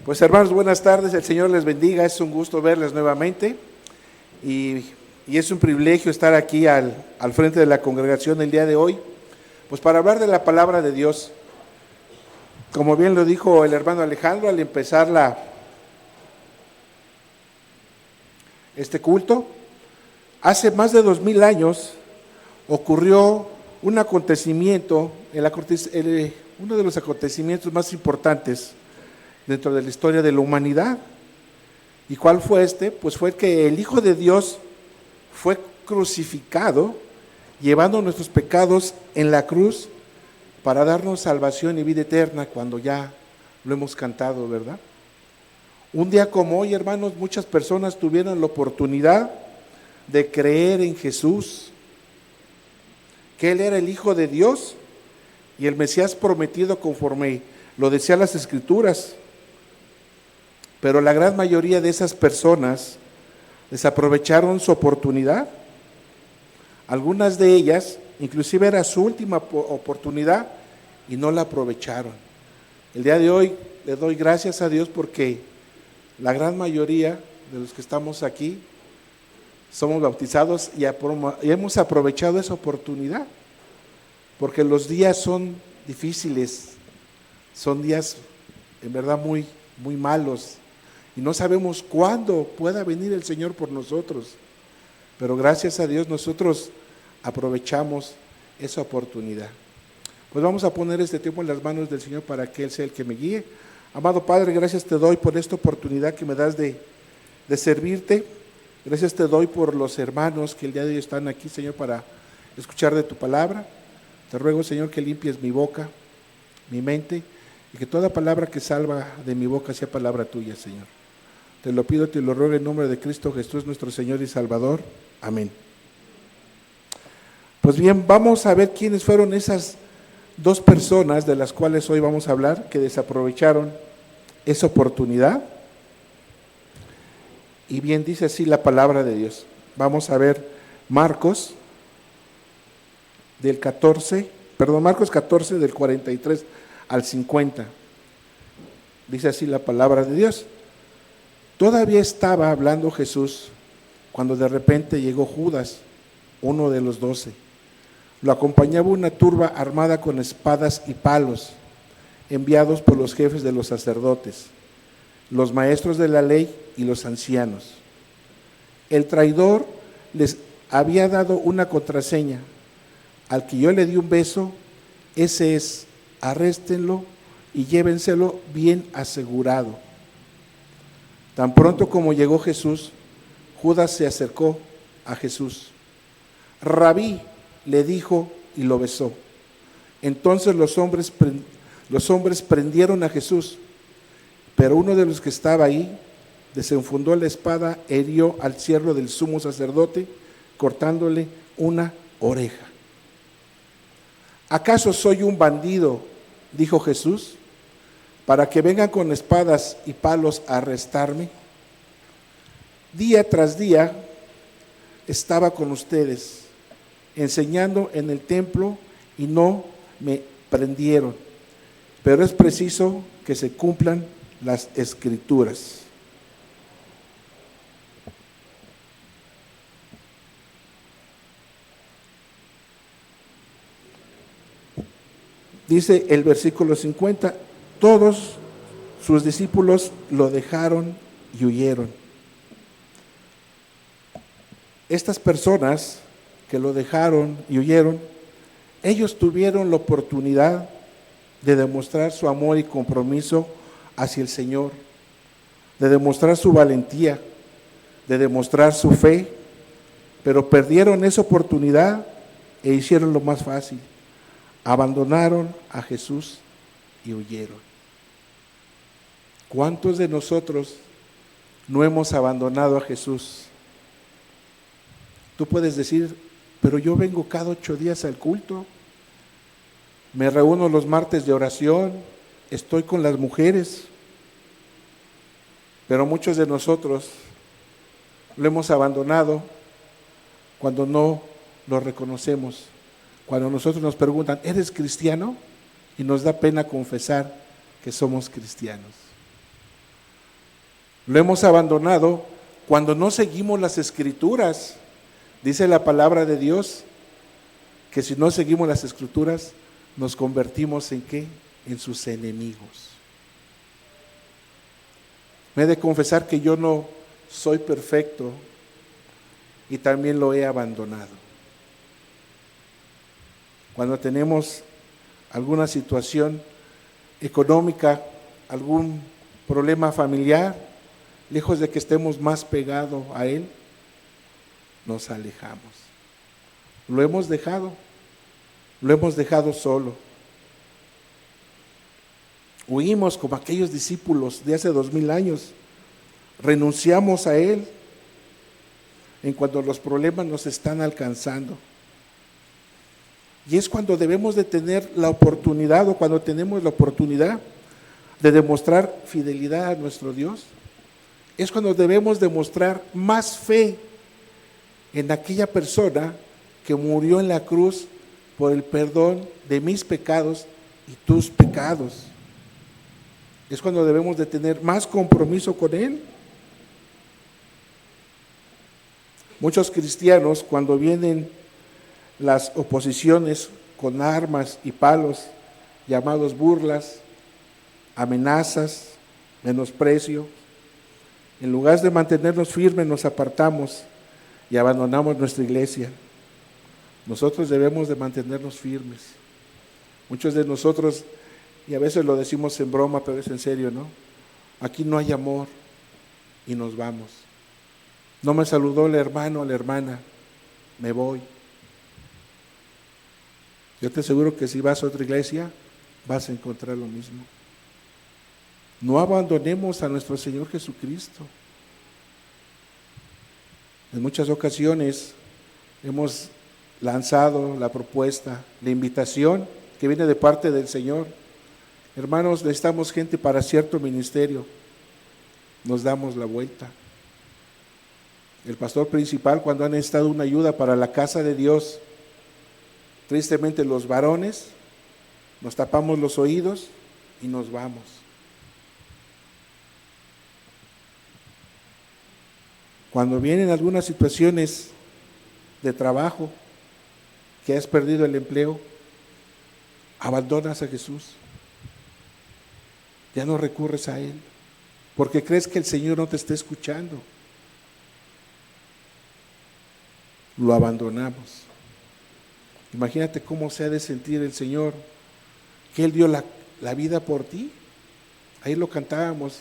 Pues hermanos, buenas tardes, el Señor les bendiga, es un gusto verles nuevamente y es un privilegio estar aquí al frente de la congregación el día de hoy, pues para hablar de la palabra de Dios. Como bien lo dijo el hermano Alejandro al empezar este culto, hace más de 2000 años ocurrió un acontecimiento, uno de los acontecimientos más importantes dentro de la historia de la humanidad. ¿Y cuál fue este? Pues fue que el Hijo de Dios fue crucificado, llevando nuestros pecados en la cruz para darnos salvación y vida eterna, cuando ya lo hemos cantado, ¿verdad? Un día como hoy, hermanos, muchas personas tuvieron la oportunidad de creer en Jesús, que Él era el Hijo de Dios y el Mesías prometido conforme lo decían las Escrituras. Pero la gran mayoría de esas personas desaprovecharon su oportunidad. Algunas de ellas, inclusive era su última oportunidad y no la aprovecharon. El día de hoy le doy gracias a Dios porque la gran mayoría de los que estamos aquí somos bautizados y hemos aprovechado esa oportunidad, porque los días son difíciles, son días en verdad muy, muy malos. Y no sabemos cuándo pueda venir el Señor por nosotros. Pero gracias a Dios nosotros aprovechamos esa oportunidad. Pues vamos a poner este tiempo en las manos del Señor para que Él sea el que me guíe. Amado Padre, gracias te doy por esta oportunidad que me das de servirte. Gracias te doy por los hermanos que el día de hoy están aquí, Señor, para escuchar de tu palabra. Te ruego, Señor, que limpies mi boca, mi mente, y que toda palabra que salga de mi boca sea palabra tuya, Señor. Te lo pido, te lo ruego en nombre de Cristo Jesús, nuestro Señor y Salvador. Amén. Pues bien, vamos a ver quiénes fueron esas dos personas de las cuales hoy vamos a hablar, que desaprovecharon esa oportunidad. Y bien dice así la palabra de Dios. Vamos a ver Marcos 14 del 43 al 50. Dice así la palabra de Dios. Todavía estaba hablando Jesús cuando de repente llegó Judas, uno de los 12. Lo acompañaba una turba armada con espadas y palos, enviados por los jefes de los sacerdotes, los maestros de la ley y los ancianos. El traidor les había dado una contraseña: al que yo le di un beso, ese es, arréstenlo y llévenselo bien asegurado. Tan pronto como llegó Jesús, Judas se acercó a Jesús. Rabí, le dijo, y lo besó. Entonces los hombres prendieron a Jesús, pero uno de los que estaba ahí desenfundó la espada, hirió al siervo del sumo sacerdote, cortándole una oreja. ¿Acaso soy un bandido?, dijo Jesús, para que vengan con espadas y palos a arrestarme. Día tras día estaba con ustedes, enseñando en el templo, y no me prendieron. Pero es preciso que se cumplan las Escrituras. Dice el versículo 50, todos sus discípulos lo dejaron y huyeron. Estas personas que lo dejaron y huyeron, ellos tuvieron la oportunidad de demostrar su amor y compromiso hacia el Señor, de demostrar su valentía, de demostrar su fe, pero perdieron esa oportunidad e hicieron lo más fácil: abandonaron a Jesús y huyeron. ¿Cuántos de nosotros no hemos abandonado a Jesús? Tú puedes decir, pero yo vengo cada 8 días al culto, me reúno los martes de oración, estoy con las mujeres, pero muchos de nosotros lo hemos abandonado cuando no lo reconocemos. Cuando nosotros nos preguntan, ¿eres cristiano? Y nos da pena confesar que somos cristianos. Lo hemos abandonado cuando no seguimos las Escrituras. Dice la palabra de Dios que si no seguimos las Escrituras, nos convertimos ¿en qué? En sus enemigos. Me he de confesar que yo no soy perfecto y también lo he abandonado. Cuando tenemos alguna situación económica, algún problema familiar, lejos de que estemos más pegados a Él, nos alejamos. Lo hemos dejado solo. Huimos como aquellos discípulos de hace 2000 años, renunciamos a Él en cuanto los problemas nos están alcanzando. Y es cuando debemos de tener la oportunidad, o cuando tenemos la oportunidad de demostrar fidelidad a nuestro Dios, es cuando debemos demostrar más fe en aquella persona que murió en la cruz por el perdón de mis pecados y tus pecados. Es cuando debemos de tener más compromiso con Él. Muchos cristianos, cuando vienen las oposiciones con armas y palos, llamados burlas, amenazas, menosprecio, en lugar de mantenernos firmes, nos apartamos y abandonamos nuestra iglesia. Nosotros debemos de mantenernos firmes. Muchos de nosotros, y a veces lo decimos en broma, pero es en serio, ¿no? Aquí no hay amor y nos vamos. No me saludó el hermano o la hermana, me voy. Yo te aseguro que si vas a otra iglesia, vas a encontrar lo mismo. No abandonemos a nuestro Señor Jesucristo. En muchas ocasiones hemos lanzado la propuesta, la invitación que viene de parte del Señor. Hermanos, necesitamos gente para cierto ministerio. Nos damos la vuelta. El pastor principal, cuando ha necesitado una ayuda para la casa de Dios, tristemente los varones nos tapamos los oídos y nos vamos. Cuando vienen algunas situaciones de trabajo, que has perdido el empleo, abandonas a Jesús. Ya no recurres a Él, porque crees que el Señor no te está escuchando. Lo abandonamos. Imagínate cómo se ha de sentir el Señor, que Él dio la vida por ti. Ahí lo cantábamos.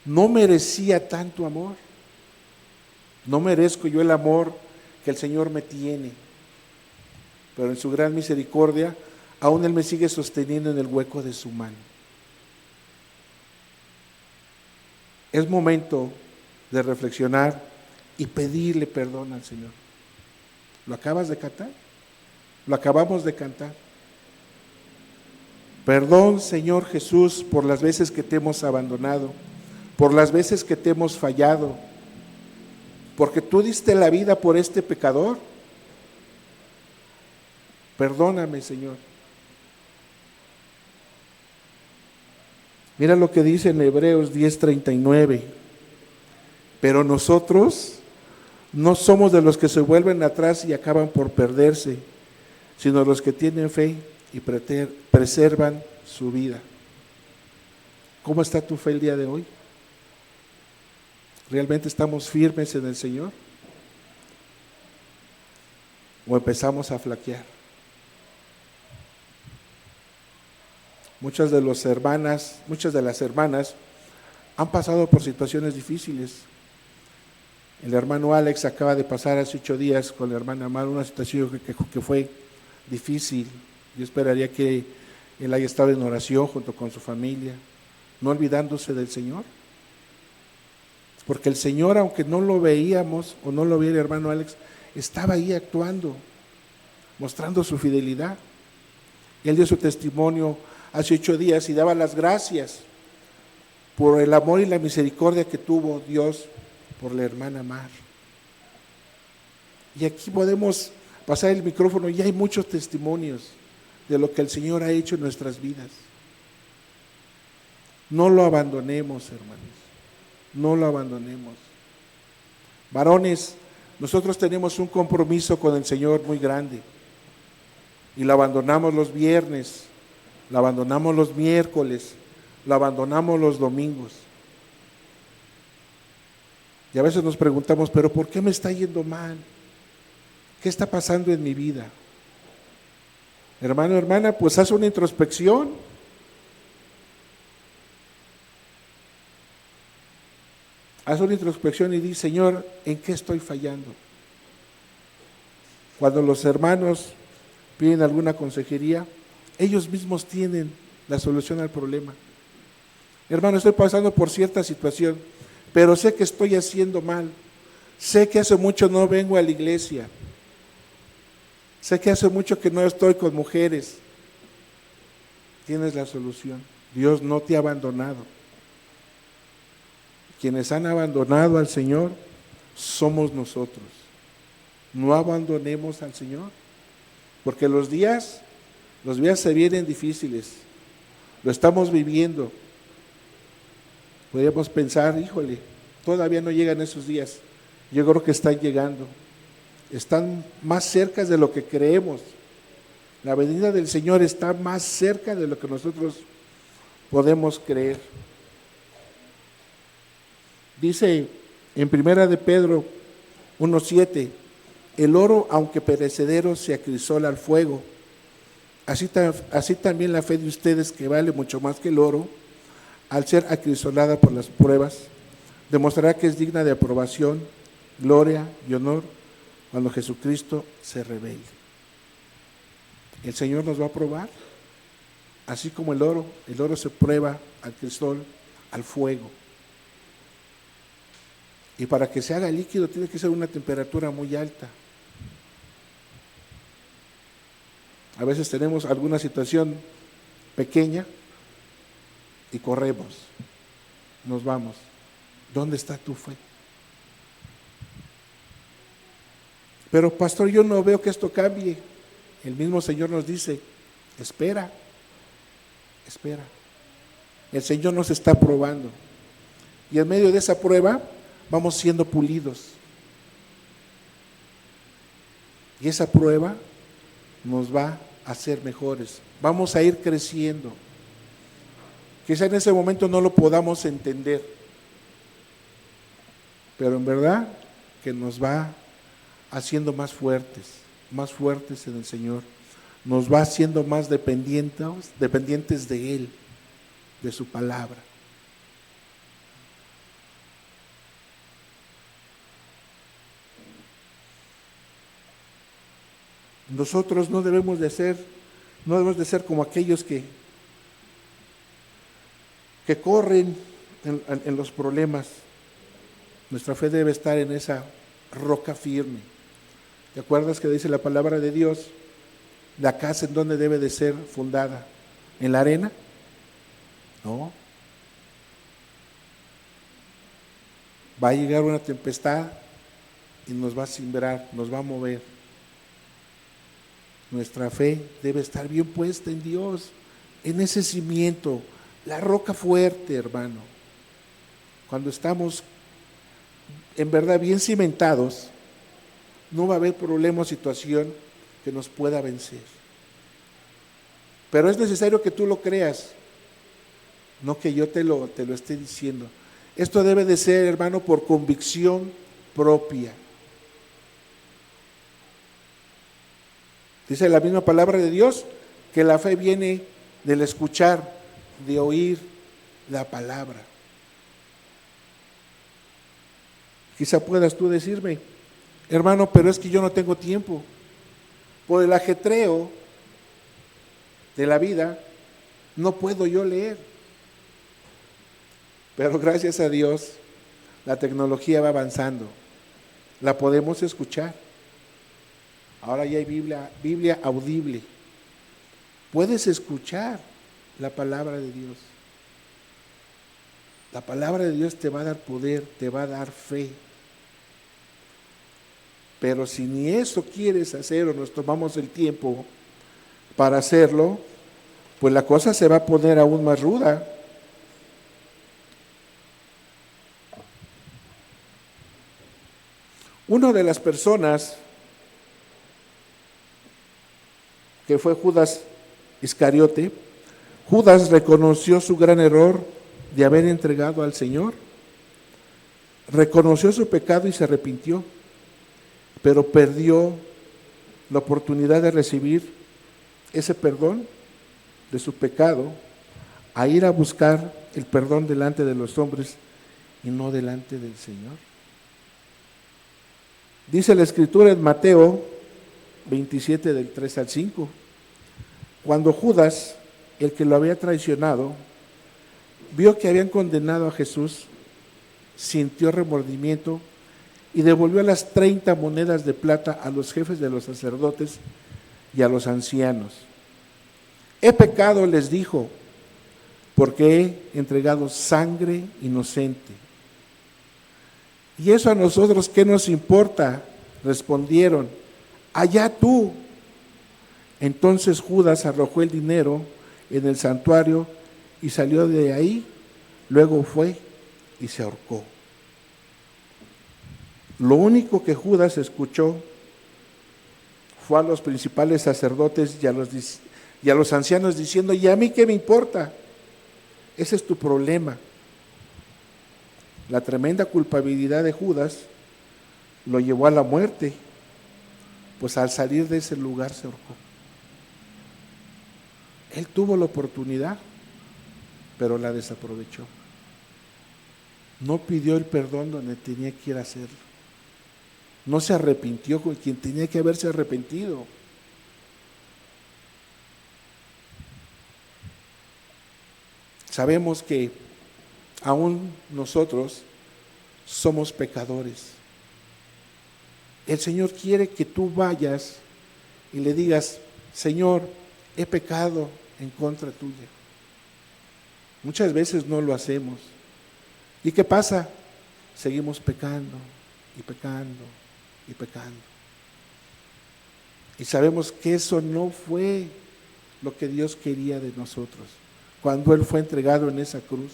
No merecía tanto amor. No merezco yo el amor que el Señor me tiene, pero en su gran misericordia, aún Él me sigue sosteniendo en el hueco de su mano. Es momento de reflexionar y pedirle perdón al Señor. ¿Lo acabas de cantar? Lo acabamos de cantar. Perdón, Señor Jesús, por las veces que te hemos abandonado, por las veces que te hemos fallado, porque tú diste la vida por este pecador. Perdóname, Señor. Mira lo que dice en Hebreos 10:39. Pero nosotros no somos de los que se vuelven atrás y acaban por perderse, sino los que tienen fe y preservan su vida. ¿Cómo está tu fe el día de hoy? ¿Realmente estamos firmes en el Señor? ¿O empezamos a flaquear? Muchas de las hermanas han pasado por situaciones difíciles. El hermano Alex acaba de pasar hace 8 días con la hermana Mar una situación que fue difícil. Yo esperaría que él haya estado en oración junto con su familia, no olvidándose del Señor. Porque el Señor, aunque no lo veíamos o no lo veía el hermano Alex, estaba ahí actuando, mostrando su fidelidad. Él dio su testimonio hace 8 días y daba las gracias por el amor y la misericordia que tuvo Dios por la hermana Mar. Y aquí podemos pasar el micrófono y hay muchos testimonios de lo que el Señor ha hecho en nuestras vidas. No lo abandonemos, hermanos. no lo abandonemos. Varones, nosotros tenemos un compromiso con el Señor muy grande y lo abandonamos los viernes, lo abandonamos los miércoles, lo abandonamos los domingos. Y a veces nos preguntamos, pero ¿por qué me está yendo mal? ¿Qué está pasando en mi vida? Hermano, hermana, pues haz una introspección. Haz una introspección y di, Señor, ¿en qué estoy fallando? Cuando los hermanos piden alguna consejería, ellos mismos tienen la solución al problema. Hermano, estoy pasando por cierta situación, pero sé que estoy haciendo mal. Sé que hace mucho no vengo a la iglesia. Sé que hace mucho que no estoy con mujeres. Tienes la solución. Dios no te ha abandonado. Quienes han abandonado al Señor somos nosotros. No abandonemos al Señor, porque los días se vienen difíciles. Lo estamos viviendo. Podríamos pensar, híjole, todavía no llegan esos días. Yo creo que están llegando. Están más cerca de lo que creemos. La venida del Señor está más cerca de lo que nosotros podemos creer. Dice en Primera de Pedro 1:7, el oro, aunque perecedero, se acrisola al fuego. Así también la fe de ustedes, que vale mucho más que el oro, al ser acrisolada por las pruebas, demostrará que es digna de aprobación, gloria y honor cuando Jesucristo se revele. El Señor nos va a probar, así como el oro se prueba al crisol, al fuego. Y para que se haga líquido tiene que ser una temperatura muy alta. A veces tenemos alguna situación pequeña y corremos, nos vamos. ¿Dónde está tu fe? Pero pastor, yo no veo que esto cambie. El mismo Señor nos dice, espera. El Señor nos está probando. Y en medio de esa prueba vamos siendo pulidos. Y esa prueba nos va a hacer mejores. Vamos a ir creciendo. Quizá en ese momento no lo podamos entender, pero en verdad que nos va haciendo más fuertes en el Señor. Nos va haciendo más dependientes de Él, de su palabra. Nosotros no debemos de ser como aquellos que corren en los problemas. Nuestra fe debe estar en esa roca firme. ¿Te acuerdas que dice la palabra de Dios? La casa en donde debe de ser fundada, ¿en la arena? No. Va a llegar una tempestad y nos va a cimbrar, nos va a mover. Nuestra fe debe estar bien puesta en Dios, en ese cimiento, la roca fuerte, hermano. Cuando estamos en verdad bien cimentados, no va a haber problema o situación que nos pueda vencer. Pero es necesario que tú lo creas, no que yo te lo esté diciendo. Esto debe de ser, hermano, por convicción propia. Dice la misma palabra de Dios que la fe viene del escuchar, de oír la palabra. Quizá puedas tú decirme, hermano, pero es que yo no tengo tiempo. Por el ajetreo de la vida, no puedo yo leer. Pero gracias a Dios, la tecnología va avanzando. La podemos escuchar. Ahora ya hay Biblia audible. Puedes escuchar la palabra de Dios. La palabra de Dios te va a dar poder, te va a dar fe. Pero si ni eso quieres hacer o nos tomamos el tiempo para hacerlo, pues la cosa se va a poner aún más ruda. Una de las personas que fue Judas Iscariote, Judas reconoció su gran error de haber entregado al Señor, reconoció su pecado y se arrepintió, pero perdió la oportunidad de recibir ese perdón de su pecado, a ir a buscar el perdón delante de los hombres y no delante del Señor. Dice la Escritura en Mateo 27 del 3 al 5, cuando Judas, el que lo había traicionado, vio que habían condenado a Jesús, sintió remordimiento y devolvió las 30 monedas de plata a los jefes de los sacerdotes y a los ancianos. He pecado, les dijo, porque he entregado sangre inocente. ¿Y eso a nosotros qué nos importa? Respondieron, allá tú. Entonces Judas arrojó el dinero en el santuario y salió de ahí, luego fue y se ahorcó. Lo único que Judas escuchó fue a los principales sacerdotes y a los ancianos diciendo, ¿y a mí qué me importa? Ese es tu problema. La tremenda culpabilidad de Judas lo llevó a la muerte, pues al salir de ese lugar se ahorcó. Él tuvo la oportunidad, pero la desaprovechó. No pidió el perdón donde tenía que ir a hacerlo. No se arrepintió con quien tenía que haberse arrepentido. Sabemos que aún nosotros somos pecadores. El Señor quiere que tú vayas y le digas, Señor, he pecado en contra tuya. Muchas veces no lo hacemos. ¿Y qué pasa? Seguimos pecando y pecando y pecando. Y sabemos que eso no fue lo que Dios quería de nosotros cuando Él fue entregado en esa cruz.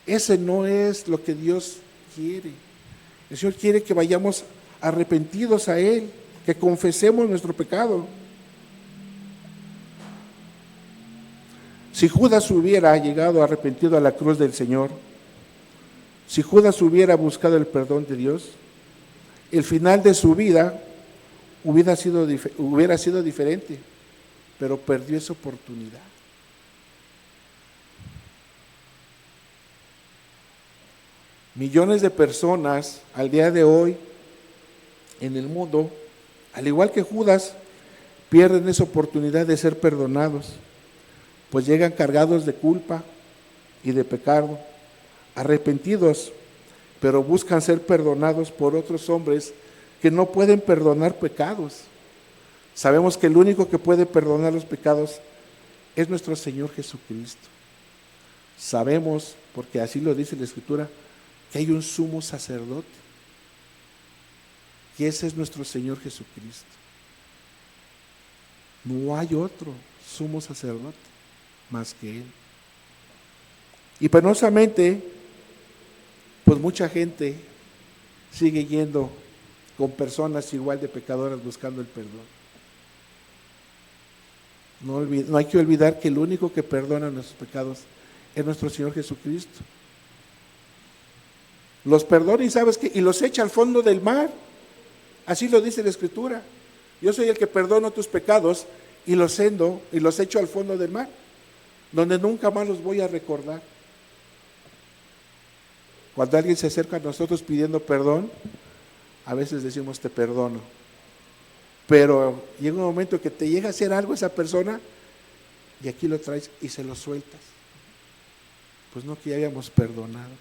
Ese no es lo que Dios quiere. El Señor quiere que vayamos arrepentidos a Él, que confesemos nuestro pecado. Si Judas hubiera llegado arrepentido a la cruz del Señor, si Judas hubiera buscado el perdón de Dios, el final de su vida hubiera sido diferente, pero perdió esa oportunidad. Millones de personas al día de hoy en el mundo, al igual que Judas, pierden esa oportunidad de ser perdonados, pues llegan cargados de culpa y de pecado, arrepentidos, pero buscan ser perdonados por otros hombres que no pueden perdonar pecados. Sabemos que el único que puede perdonar los pecados es nuestro Señor Jesucristo. Sabemos, porque así lo dice la Escritura, que hay un sumo sacerdote, y ese es nuestro Señor Jesucristo. No hay otro sumo sacerdote más que Él. Y penosamente, pues mucha gente sigue yendo con personas igual de pecadoras buscando el perdón. No hay que olvidar que el único que perdona nuestros pecados es nuestro Señor Jesucristo. Los perdona y ¿sabes qué? Y los echa al fondo del mar. Así lo dice la Escritura. Yo soy el que perdono tus pecados y los echo al fondo del mar, donde nunca más los voy a recordar. Cuando alguien se acerca a nosotros pidiendo perdón, a veces decimos te perdono. Pero llega un momento que te llega a hacer algo esa persona y aquí lo traes y se lo sueltas. Pues no que ya habíamos perdonado.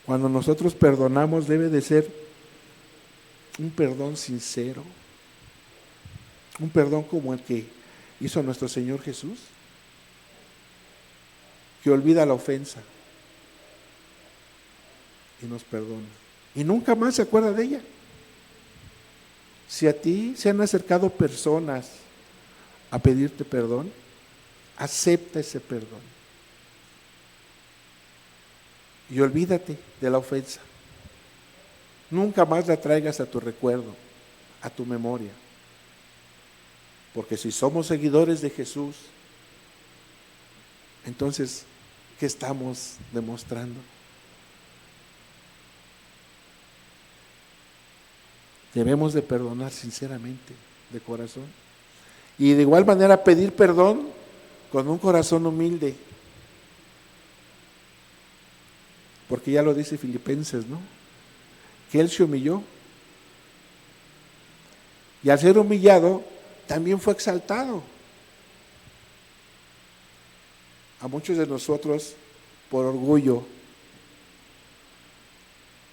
Cuando nosotros perdonamos debe de ser un perdón sincero, un perdón como el que hizo nuestro Señor Jesús, que olvida la ofensa y nos perdona. Y nunca más se acuerda de ella. Si a ti se han acercado personas a pedirte perdón, acepta ese perdón. y olvídate de la ofensa. Nunca más la traigas a tu recuerdo, a tu memoria. Porque si somos seguidores de Jesús, entonces, ¿qué estamos demostrando? Debemos de perdonar sinceramente, de corazón. Y de igual manera pedir perdón con un corazón humilde. Porque ya lo dice Filipenses, ¿no? Que Él se humilló. Y al ser humillado, también fue exaltado. A muchos de nosotros, por orgullo,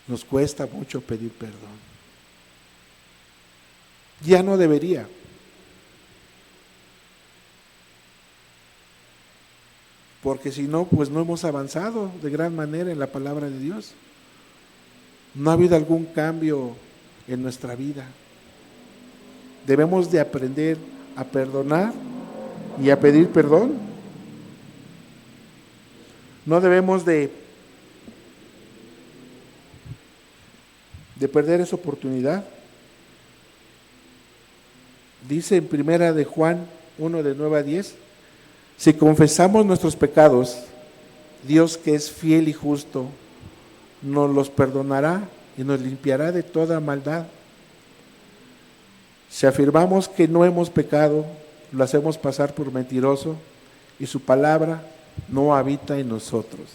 nos cuesta mucho pedir perdón. Ya no debería. Porque si no, pues no hemos avanzado de gran manera en la palabra de Dios. No ha habido algún cambio en nuestra vida. Debemos de aprender a perdonar y a pedir perdón. No debemos de perder esa oportunidad. Dice en primera de Juan 1, de 9 a 10, si confesamos nuestros pecados, Dios, que es fiel y justo, nos los perdonará y nos limpiará de toda maldad. Si afirmamos que no hemos pecado, lo hacemos pasar por mentiroso y su palabra no habita en nosotros.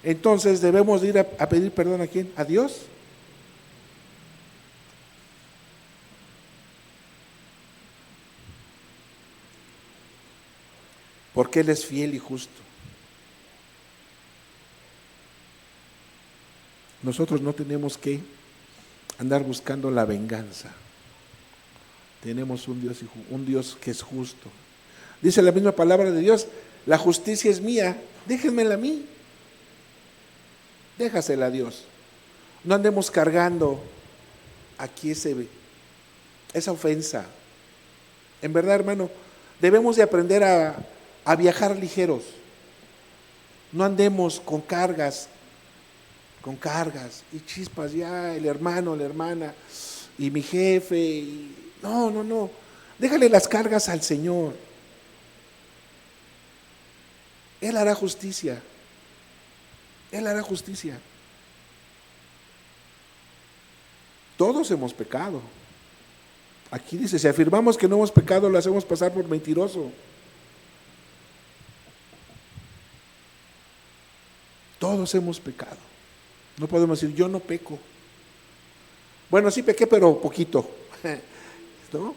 Entonces debemos ir a pedir perdón ¿a quién? ¿A Dios? Porque Él es fiel y justo. Nosotros no tenemos que andar buscando la venganza. Tenemos un Dios que es justo. Dice la misma palabra de Dios, la justicia es mía, déjenmela a mí. Déjasela a Dios. No andemos cargando aquí esa ofensa. En verdad, hermano, debemos de aprender a viajar ligeros. No andemos con cargas y chispas, ya el hermano, la hermana y mi jefe. No. Déjale las cargas al Señor. Él hará justicia. Él hará justicia. Todos hemos pecado. Aquí dice, si afirmamos que no hemos pecado, lo hacemos pasar por mentiroso. Todos hemos pecado. No podemos decir, yo no peco. Bueno, sí pequé, pero poquito. ¿No?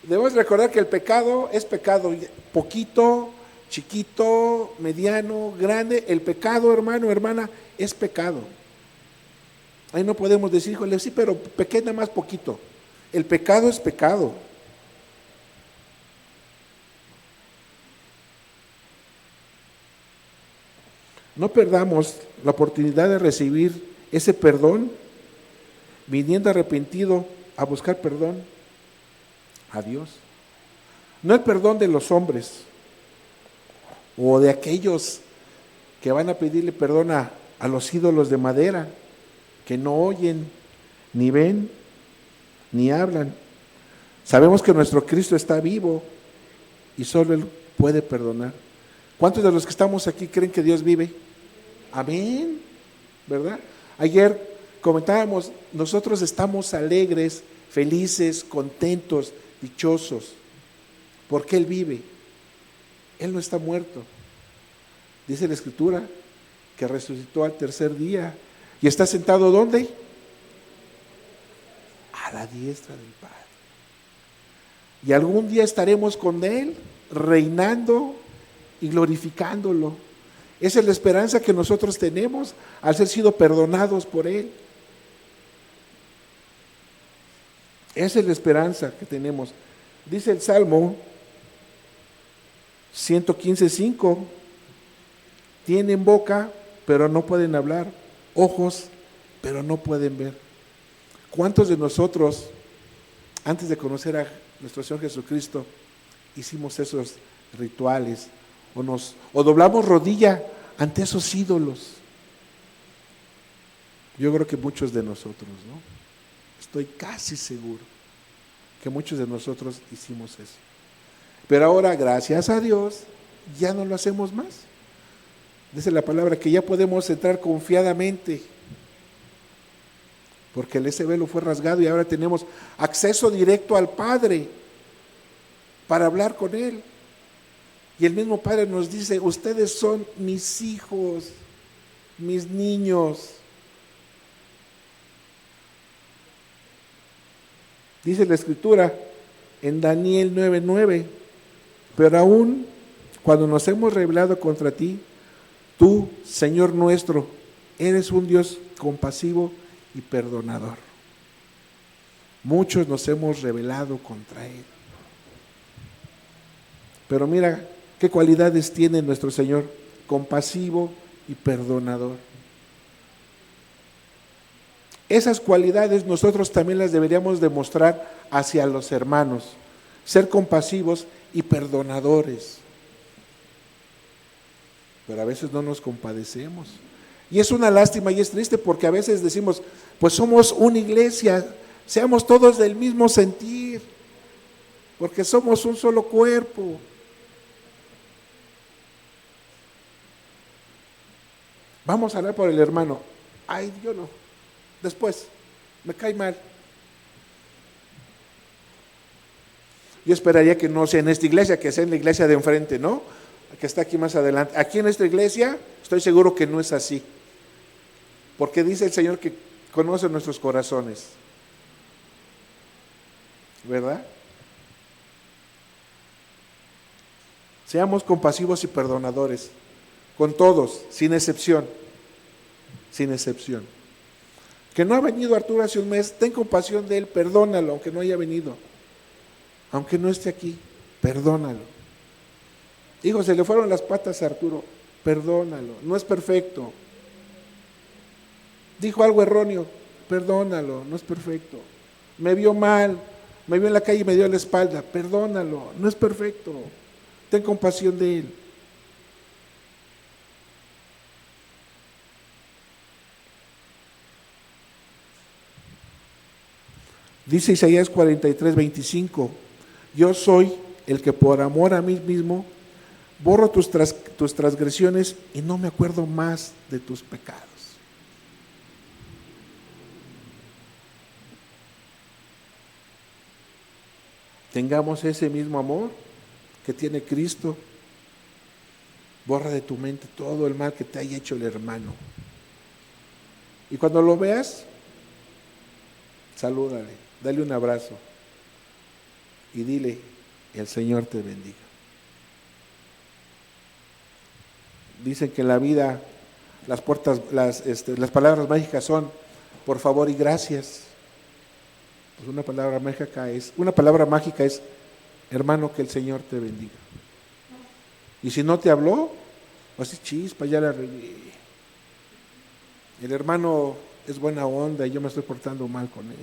Debemos recordar que el pecado es pecado, poquito, chiquito, mediano, grande. El pecado, hermano, hermana, es pecado. Ahí no podemos decir, híjole, sí, pero pequé nada más poquito. El pecado es pecado. No perdamos la oportunidad de recibir ese perdón, viniendo arrepentido a buscar perdón a Dios. No el perdón de los hombres o de aquellos que van a pedirle perdón a los ídolos de madera, que no oyen, ni ven, ni hablan. Sabemos que nuestro Cristo está vivo y solo Él puede perdonar. ¿Cuántos de los que estamos aquí creen que Dios vive? Amén, ¿verdad? Ayer comentábamos, nosotros estamos alegres, felices, contentos, dichosos, porque Él vive. Él no está muerto. Dice la Escritura que resucitó al tercer día y está sentado ¿dónde? A la diestra del Padre. Y algún día estaremos con Él, reinando y glorificándolo. Esa es la esperanza que nosotros tenemos al ser sido perdonados por Él. Esa es la esperanza que tenemos. Dice el Salmo 115:5, tienen boca, pero no pueden hablar, ojos, pero no pueden ver. ¿Cuántos de nosotros, antes de conocer a nuestro Señor Jesucristo, hicimos esos rituales? O doblamos rodilla ante esos ídolos. Yo creo que muchos de nosotros, ¿no? Estoy casi seguro que muchos de nosotros hicimos eso. Pero ahora, gracias a Dios, ya no lo hacemos más. Dice la palabra que ya podemos entrar confiadamente, porque ese velo fue rasgado y ahora tenemos acceso directo al Padre para hablar con Él. Y el mismo Padre nos dice: ustedes son mis hijos, mis niños. Dice la Escritura en Daniel 9:9, pero aún cuando nos hemos rebelado contra ti, tú, Señor nuestro, eres un Dios compasivo y perdonador. Muchos nos hemos rebelado contra Él. Pero mira qué cualidades tiene nuestro Señor: compasivo y perdonador. Esas cualidades nosotros también las deberíamos demostrar hacia los hermanos, ser compasivos y perdonadores. Pero a veces no nos compadecemos. Y es una lástima y es triste, porque a veces decimos: pues somos una iglesia, seamos todos del mismo sentir, porque somos un solo cuerpo. Vamos a hablar por el hermano. Ay, yo no. Después, me cae mal. Yo esperaría que no sea en esta iglesia, que sea en la iglesia de enfrente, ¿no? Que está aquí más adelante. Aquí en esta iglesia estoy seguro que no es así, porque dice el Señor que conoce nuestros corazones, ¿verdad? Seamos compasivos y perdonadores con todos, sin excepción, sin excepción. Que no ha venido Arturo hace un mes, ten compasión de él, perdónalo, aunque no haya venido, aunque no esté aquí, perdónalo. Hijo, se le fueron las patas a Arturo, perdónalo, no es perfecto. Dijo algo erróneo, perdónalo, no es perfecto. Me vio mal, me vio en la calle y me dio la espalda, perdónalo, no es perfecto. Ten compasión de él. Dice Isaías 43:25, yo soy el que por amor a mí mismo borro tus transgresiones y no me acuerdo más de tus pecados. Tengamos ese mismo amor que tiene Cristo. Borra de tu mente todo el mal que te haya hecho el hermano. Y cuando lo veas, salúdale, dale un abrazo y dile: el Señor te bendiga. Dicen que en la vida las palabras mágicas son por favor y gracias. Pues una palabra mágica es hermano, que el Señor te bendiga. Y si no te habló, pues chispa, ya la regué. El hermano es buena onda y yo me estoy portando mal con él.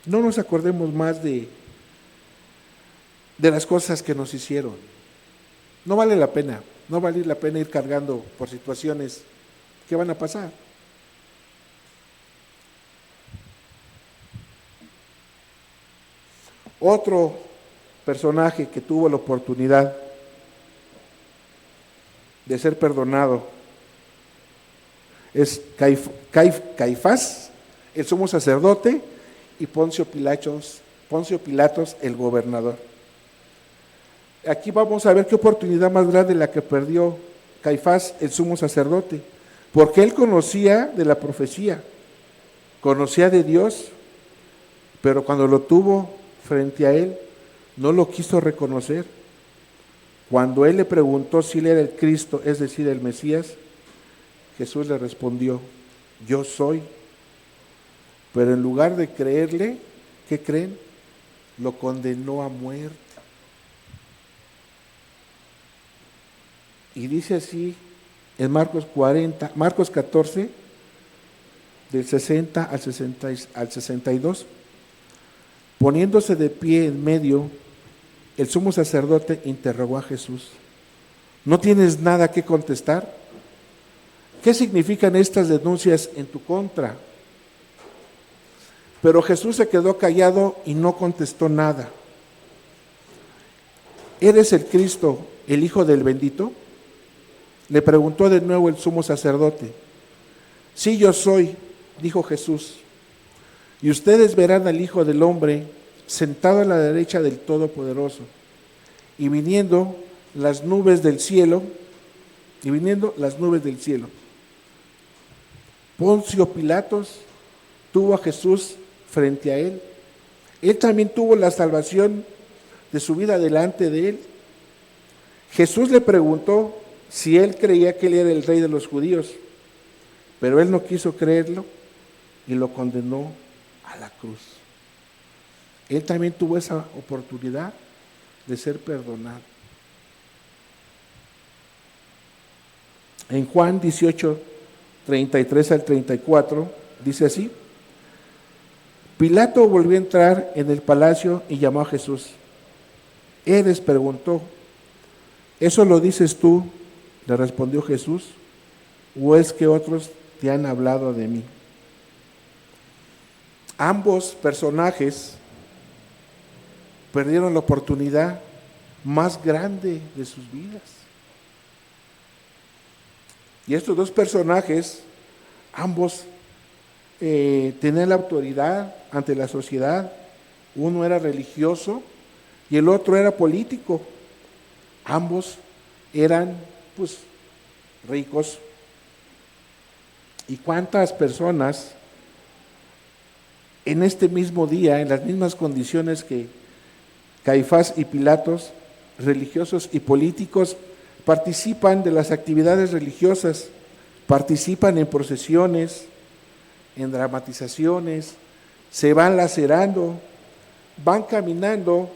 No nos acordemos más de las cosas que nos hicieron. No vale la pena ir cargando por situaciones que van a pasar. Otro personaje que tuvo la oportunidad de ser perdonado es Caifás, el sumo sacerdote, y Poncio Pilatos, el gobernador. Aquí vamos a ver qué oportunidad más grande la que perdió Caifás, el sumo sacerdote, porque él conocía de la profecía, conocía de Dios, pero cuando lo tuvo frente a él, no lo quiso reconocer. Cuando él le preguntó si él era el Cristo, es decir, el Mesías, Jesús le respondió: yo soy. Pero en lugar de creerle, ¿qué creen? Lo condenó a muerte. Y dice así en Marcos 14, del 60 al 62, poniéndose de pie en medio, el sumo sacerdote interrogó a Jesús: ¿No tienes nada que contestar? ¿Qué significan estas denuncias en tu contra? Pero Jesús se quedó callado y no contestó nada. ¿Eres el Cristo, el Hijo del Bendito? Le preguntó de nuevo el sumo sacerdote. Sí, yo soy, dijo Jesús. Y ustedes verán al Hijo del Hombre sentado a la derecha del Todopoderoso y viniendo las nubes del cielo. Poncio Pilatos tuvo a Jesús frente a él. Él también tuvo la salvación de su vida delante de él. Jesús le preguntó si él creía que él era el rey de los judíos, pero él no quiso creerlo y lo condenó a la cruz. Él también tuvo esa oportunidad de ser perdonado. En Juan 18, 33 al 34, dice así: Pilato volvió a entrar en el palacio y llamó a Jesús. Él les preguntó, ¿eso lo dices tú? Le respondió Jesús, ¿o es que otros te han hablado de mí? Ambos personajes perdieron la oportunidad más grande de sus vidas. Y estos dos personajes, ambos tenían la autoridad ante la sociedad. Uno era religioso y el otro era político. Ambos eran, pues, ricos. ¿Y cuántas personas en este mismo día, en las mismas condiciones que Caifás y Pilatos, religiosos y políticos, participan de las actividades religiosas, participan en procesiones, en dramatizaciones, se van lacerando, van caminando,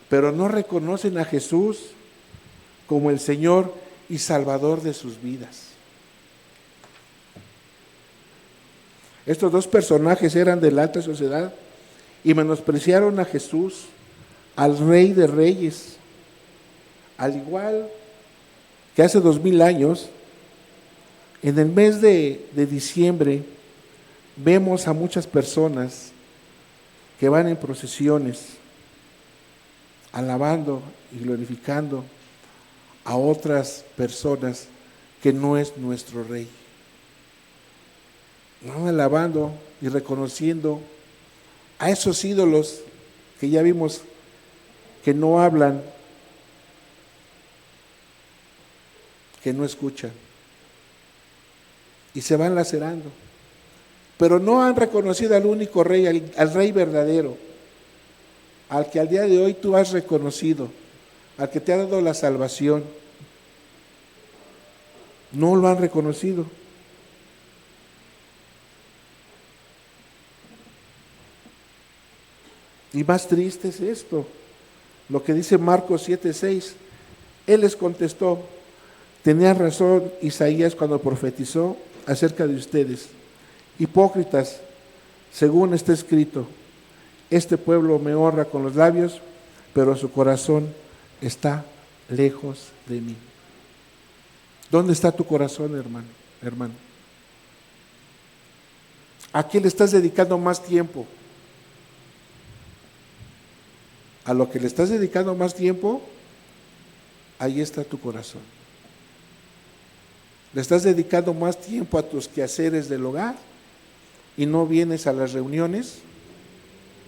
pero no reconocen a Jesús como el Señor y Salvador de sus vidas? Estos dos personajes eran de la alta sociedad y menospreciaron a Jesús, al Rey de Reyes, al igual que hace 2000 años, en el mes de diciembre, vemos a muchas personas que van en procesiones, alabando y glorificando a otras personas que no es nuestro Rey. Van alabando y reconociendo a esos ídolos que ya vimos que no hablan, que no escuchan, y se van lacerando, pero no han reconocido al único Rey, al Rey verdadero, al que al día de hoy tú has reconocido, al que te ha dado la salvación. No lo han reconocido. Y más triste es esto, lo que dice Marcos 7:6. Él les contestó, tenía razón Isaías cuando profetizó acerca de ustedes, hipócritas, según está escrito, este pueblo me honra con los labios, pero su corazón está lejos de mí. ¿Dónde está tu corazón, hermano? ¿A qué le estás dedicando más tiempo? A lo que le estás dedicando más tiempo, ahí está tu corazón. Le estás dedicando más tiempo a tus quehaceres del hogar y no vienes a las reuniones,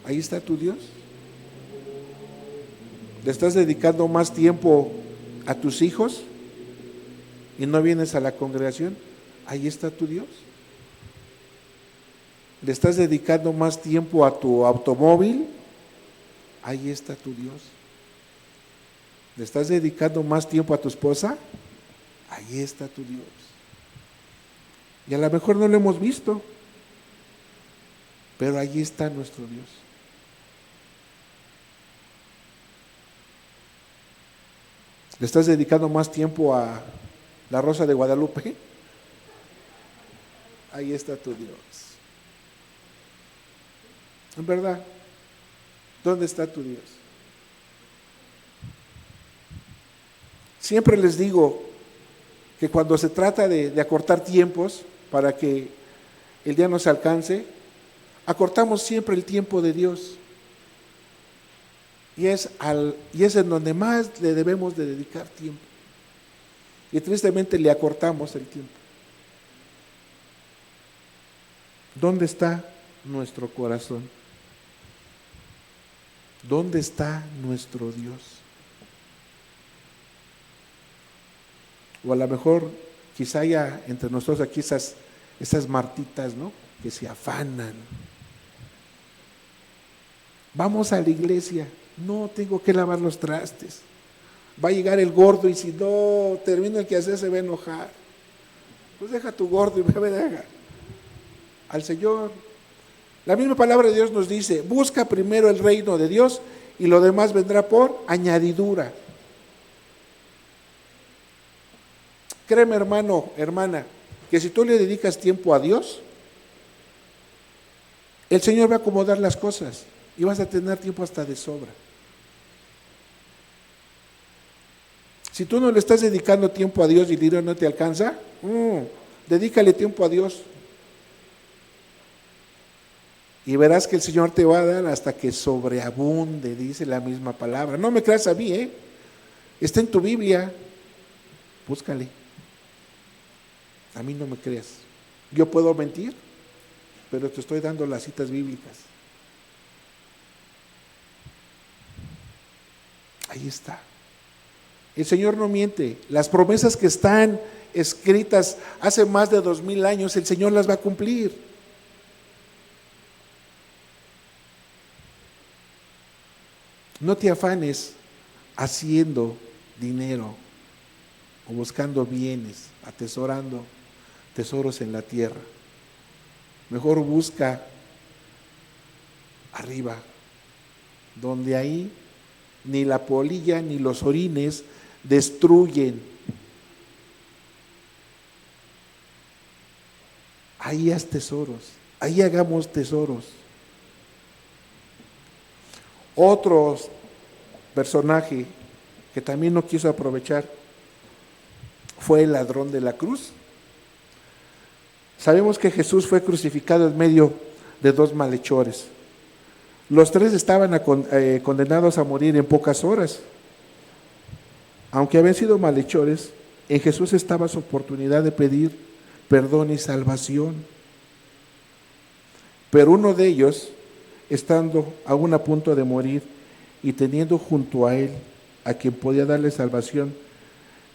ahí está tu Dios. Le estás dedicando más tiempo a tus hijos y no vienes a la congregación, ahí está tu Dios. Le estás dedicando más tiempo a tu automóvil, ahí está tu Dios. ¿Le estás dedicando más tiempo a tu esposa? Ahí está tu Dios. Y a lo mejor no lo hemos visto, pero ahí está nuestro Dios. ¿Le estás dedicando más tiempo a la Rosa de Guadalupe? Ahí está tu Dios. En verdad, ¿dónde está tu Dios? Siempre les digo que cuando se trata de acortar tiempos para que el día nos alcance, acortamos siempre el tiempo de Dios. Y es en donde más le debemos de dedicar tiempo. Y tristemente le acortamos el tiempo. ¿Dónde está nuestro corazón? ¿Dónde está nuestro Dios? O a lo mejor quizá haya entre nosotros aquí esas Martitas, ¿no? Que se afanan. Vamos a la iglesia. No, tengo que lavar los trastes. Va a llegar el gordo y si no termino el quehacer se va a enojar. Pues deja tu gordo y me deja al Señor. La misma palabra de Dios nos dice, busca primero el reino de Dios y lo demás vendrá por añadidura. Créeme, hermano, hermana, que si tú le dedicas tiempo a Dios, el Señor va a acomodar las cosas y vas a tener tiempo hasta de sobra. Si tú no le estás dedicando tiempo a Dios y el dinero no te alcanza, dedícale tiempo a Dios. Y verás que el Señor te va a dar hasta que sobreabunde, dice la misma palabra. No me creas a mí, está en tu Biblia, búscale. A mí no me creas. Yo puedo mentir, pero te estoy dando las citas bíblicas. Ahí está. El Señor no miente. Las promesas que están escritas hace más de 2000 años, el Señor las va a cumplir. No te afanes haciendo dinero o buscando bienes, atesorando tesoros en la tierra. Mejor busca arriba, donde ahí ni la polilla ni los orines destruyen. Ahí haz tesoros, ahí hagamos tesoros. Otro personaje que también no quiso aprovechar fue el ladrón de la cruz. Sabemos que Jesús fue crucificado en medio de dos malhechores. Los tres estaban condenados a morir en pocas horas. Aunque habían sido malhechores, en Jesús estaba su oportunidad de pedir perdón y salvación. Pero uno de ellos, estando aún a punto de morir y teniendo junto a él a quien podía darle salvación,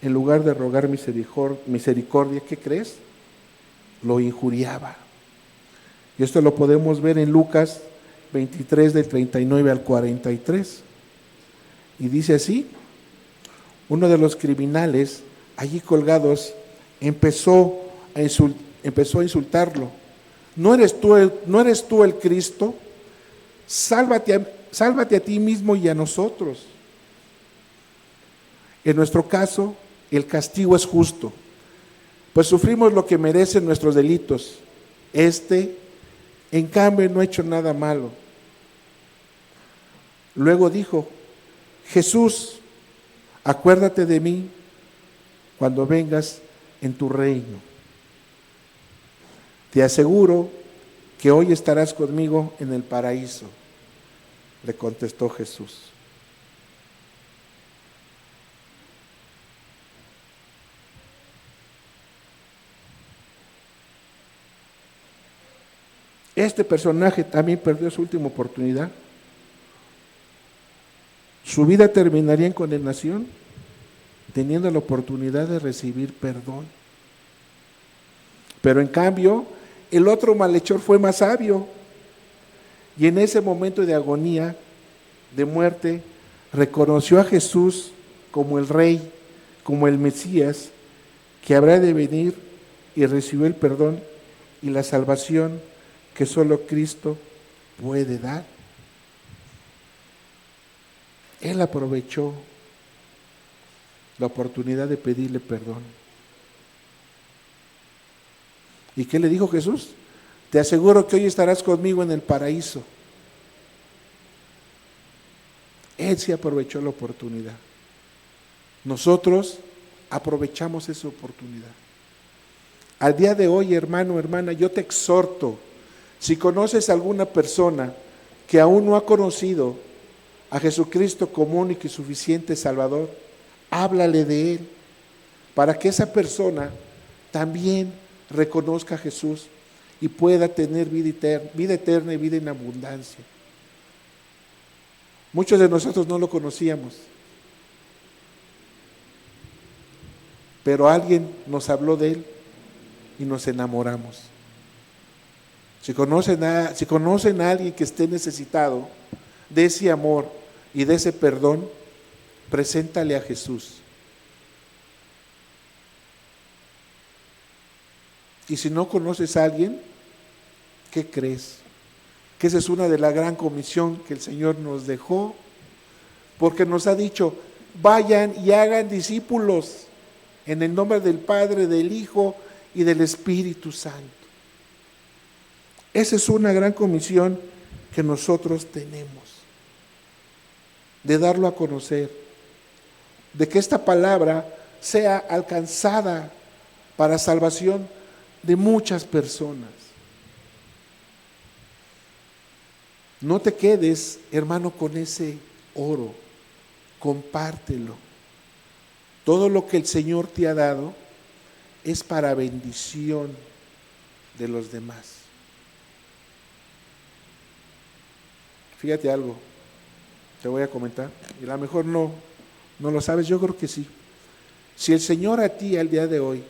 en lugar de rogar misericordia, ¿qué crees? Lo injuriaba. Y esto lo podemos ver en Lucas 23 del 39 al 43. Y dice así: uno de los criminales allí colgados empezó a insultarlo. ¿No eres tú el Cristo? Sálvate a ti mismo y a nosotros. En nuestro caso, el castigo es justo, pues sufrimos lo que merecen nuestros delitos. En cambio, no ha hecho nada malo. Luego dijo: Jesús, acuérdate de mí cuando vengas en tu reino. Te aseguro que hoy estarás conmigo en el paraíso, le contestó Jesús. Este personaje también perdió su última oportunidad. Su vida terminaría en condenación, teniendo la oportunidad de recibir perdón. Pero en cambio, el otro malhechor fue más sabio, y en ese momento de agonía, de muerte, reconoció a Jesús como el Rey, como el Mesías, que habrá de venir, y recibió el perdón y la salvación que solo Cristo puede dar. Él aprovechó la oportunidad de pedirle perdón. ¿Y qué le dijo Jesús? Te aseguro que hoy estarás conmigo en el paraíso. Él sí aprovechó la oportunidad. nosotros aprovechamos esa oportunidad. Al día de hoy, hermano, hermana, yo te exhorto, si conoces a alguna persona que aún no ha conocido a Jesucristo como único y suficiente Salvador, háblale de Él, para que esa persona también reconozca a Jesús y pueda tener vida eterna y vida en abundancia. Muchos de nosotros no lo conocíamos, pero alguien nos habló de Él y nos enamoramos. Si conocen a alguien que esté necesitado de ese amor y de ese perdón, preséntale a Jesús. Y si no conoces a alguien, ¿qué crees? Que esa es una de la gran comisión que el Señor nos dejó, porque nos ha dicho, vayan y hagan discípulos en el nombre del Padre, del Hijo y del Espíritu Santo. Esa es una gran comisión que nosotros tenemos, de darlo a conocer, de que esta palabra sea alcanzada para salvación de muchas personas. No te quedes, hermano, con ese oro, compártelo. Todo lo que el Señor te ha dado es para bendición de los demás. Fíjate algo, te voy a comentar, y a lo mejor no lo sabes, yo creo que sí. Si el Señor a ti al día de hoy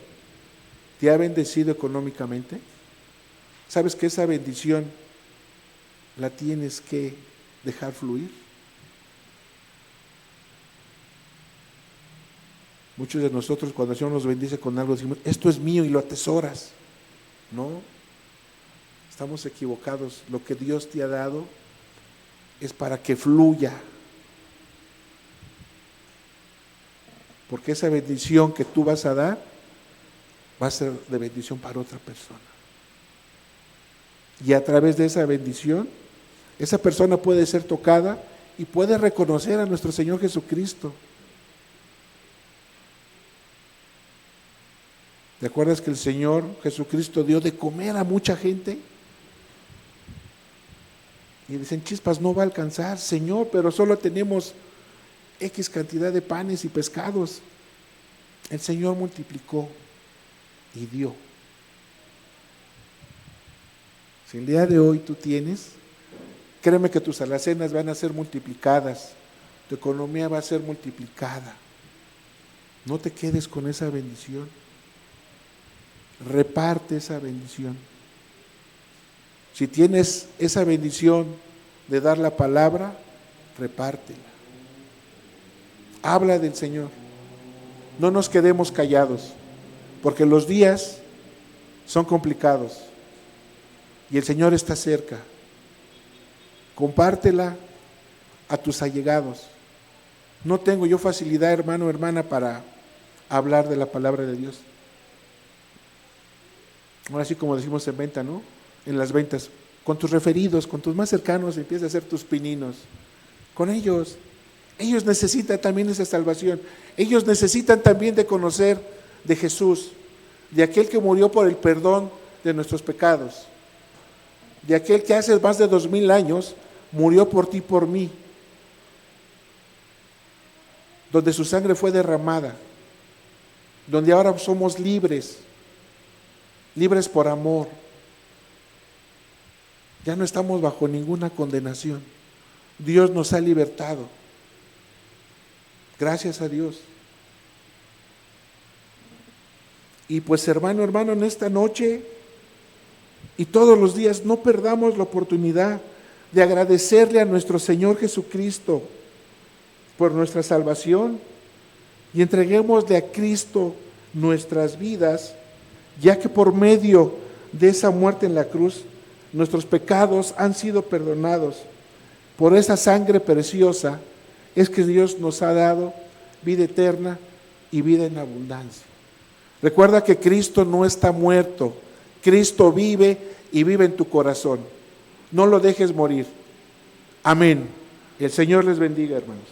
te ha bendecido económicamente, ¿sabes que esa bendición la tienes que dejar fluir? Muchos de nosotros cuando el Señor nos bendice con algo decimos, esto es mío y lo atesoras. No, estamos equivocados. Lo que Dios te ha dado es para que fluya. Porque esa bendición que tú vas a dar va a ser de bendición para otra persona. Y a través de esa bendición, esa persona puede ser tocada y puede reconocer a nuestro Señor Jesucristo. ¿Te acuerdas que el Señor Jesucristo dio de comer a mucha gente? Y dicen, chispas, no va a alcanzar, Señor, pero solo tenemos X cantidad de panes y pescados. El Señor multiplicó y dio. Si el día de hoy tú tienes, créeme que tus alacenas van a ser multiplicadas, tu economía va a ser multiplicada. No te quedes con esa bendición. Reparte esa bendición. Si tienes esa bendición de dar la palabra, repártela. Habla del Señor. No nos quedemos callados, porque los días son complicados y el Señor está cerca. Compártela a tus allegados. No tengo yo facilidad, hermano, hermana, para hablar de la palabra de Dios. Ahora sí, como decimos en venta, ¿no? En las ventas, con tus referidos, con tus más cercanos, empieza a hacer tus pininos. Con ellos necesitan también esa salvación. Ellos necesitan también de conocer de Jesús, de aquel que murió por el perdón de nuestros pecados, de aquel que hace más de 2000 años murió por ti y por mí, donde su sangre fue derramada, donde ahora somos libres por amor. Ya no estamos bajo ninguna condenación. Dios nos ha libertado. Gracias a Dios. Y pues hermano, en esta noche y todos los días no perdamos la oportunidad de agradecerle a nuestro Señor Jesucristo por nuestra salvación y entreguémosle a Cristo nuestras vidas, ya que por medio de esa muerte en la cruz, nuestros pecados han sido perdonados. Por esa sangre preciosa es que Dios nos ha dado vida eterna y vida en abundancia. Recuerda que Cristo no está muerto, Cristo vive y vive en tu corazón. No lo dejes morir. Amén. El Señor les bendiga, hermanos.